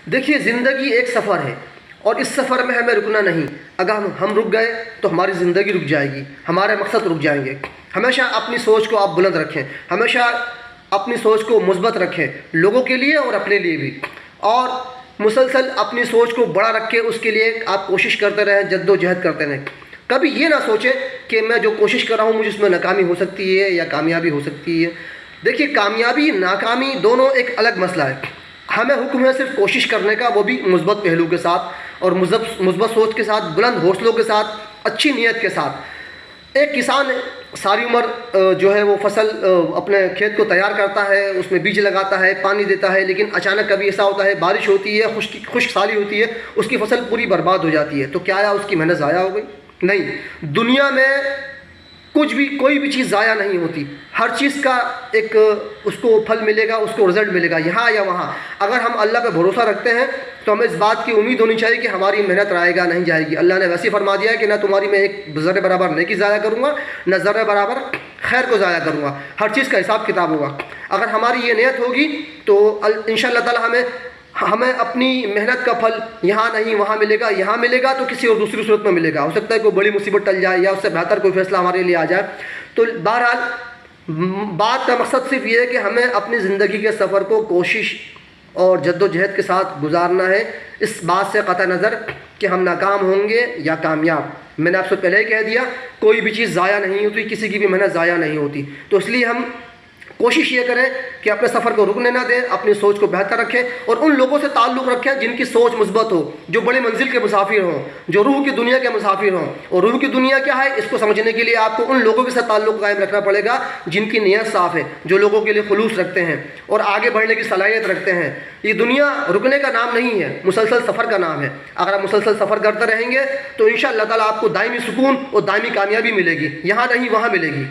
دیکھیے زندگی ایک سفر ہے اور اس سفر میں ہمیں رکنا نہیں. اگر ہم رک گئے تو ہماری زندگی رک جائے گی، ہمارے مقصد رک جائیں گے. ہمیشہ اپنی سوچ کو آپ بلند رکھیں، ہمیشہ اپنی سوچ کو مثبت رکھیں، لوگوں کے لیے اور اپنے لیے بھی. اور مسلسل اپنی سوچ کو بڑا رکھ کے اس کے لیے آپ کوشش کرتے رہیں، جد و جہد کرتے رہیں. کبھی یہ نہ سوچیں کہ میں جو کوشش کر رہا ہوں مجھے اس میں ناکامی ہو سکتی ہے یا کامیابی ہو سکتی ہے. دیکھیے کامیابی ناکامی دونوں ایک الگ مسئلہ ہے. ہمیں حکم ہے صرف کوشش کرنے کا، وہ بھی مثبت پہلو کے ساتھ اور مثبت سوچ کے ساتھ، بلند حوصلوں کے ساتھ، اچھی نیت کے ساتھ. ایک کسان ساری عمر جو ہے وہ فصل اپنے کھیت کو تیار کرتا ہے، اس میں بیج لگاتا ہے، پانی دیتا ہے، لیکن اچانک کبھی ایسا ہوتا ہے بارش ہوتی ہے، خشک سالی ہوتی ہے، اس کی فصل پوری برباد ہو جاتی ہے. تو کیا آیا اس کی محنت ضائع ہو گئی؟ نہیں. دنیا میں کچھ بھی کوئی بھی چیز ضائع نہیں ہوتی، ہر چیز کا ایک اس کو پھل ملے گا، اس کو رزلٹ ملے گا یہاں یا وہاں. اگر ہم اللہ پہ بھروسہ رکھتے ہیں تو ہمیں اس بات کی امید ہونی چاہیے کہ ہماری محنت رائے گا نہیں جائے گی. اللہ نے ویسے فرما دیا ہے کہ نہ تمہاری میں ایک ذرے برابر نیکی ضائع کروں گا، نہ ذرے برابر خیر کو ضائع کروں گا. ہر چیز کا حساب کتاب ہوگا. اگر ہماری یہ نیت ہوگی تو انشاءاللہ تعالی ہمیں اپنی محنت کا پھل یہاں نہیں وہاں ملے گا. یہاں ملے گا تو کسی اور دوسری صورت میں ملے گا. ہو سکتا ہے کوئی بڑی مصیبت ٹل جائے یا اس سے بہتر کوئی فیصلہ ہمارے لیے آ جائے. تو بہرحال بات کا مقصد صرف یہ ہے کہ ہمیں اپنی زندگی کے سفر کو کوشش اور جد و جہد کے ساتھ گزارنا ہے، اس بات سے قطع نظر کہ ہم ناکام ہوں گے یا کامیاب. میں نے آپ سے پہلے ہی کہہ دیا کوئی بھی چیز ضائع نہیں ہوتی، کسی کی بھی محنت ضائع نہیں ہوتی. تو اس لیے ہم کوشش یہ کریں کہ اپنے سفر کو رکنے نہ دیں، اپنی سوچ کو بہتر رکھیں اور ان لوگوں سے تعلق رکھیں جن کی سوچ مثبت ہو، جو بڑی منزل کے مسافر ہوں، جو روح کی دنیا کے مسافر ہوں. اور روح کی دنیا کیا ہے اس کو سمجھنے کے لیے آپ کو ان لوگوں کے ساتھ تعلق قائم رکھنا پڑے گا جن کی نیت صاف ہے، جو لوگوں کے لیے خلوص رکھتے ہیں اور آگے بڑھنے کی صلاحیت رکھتے ہیں. یہ دنیا رکنے کا نام نہیں ہے، مسلسل سفر کا نام ہے. اگر آپ مسلسل سفر کرتے رہیں گے تو انشاءاللہ تعالیٰ آپ کو دائمی سکون اور دائمی کامیابی ملے گی، یہاں نہیں وہاں ملے گی.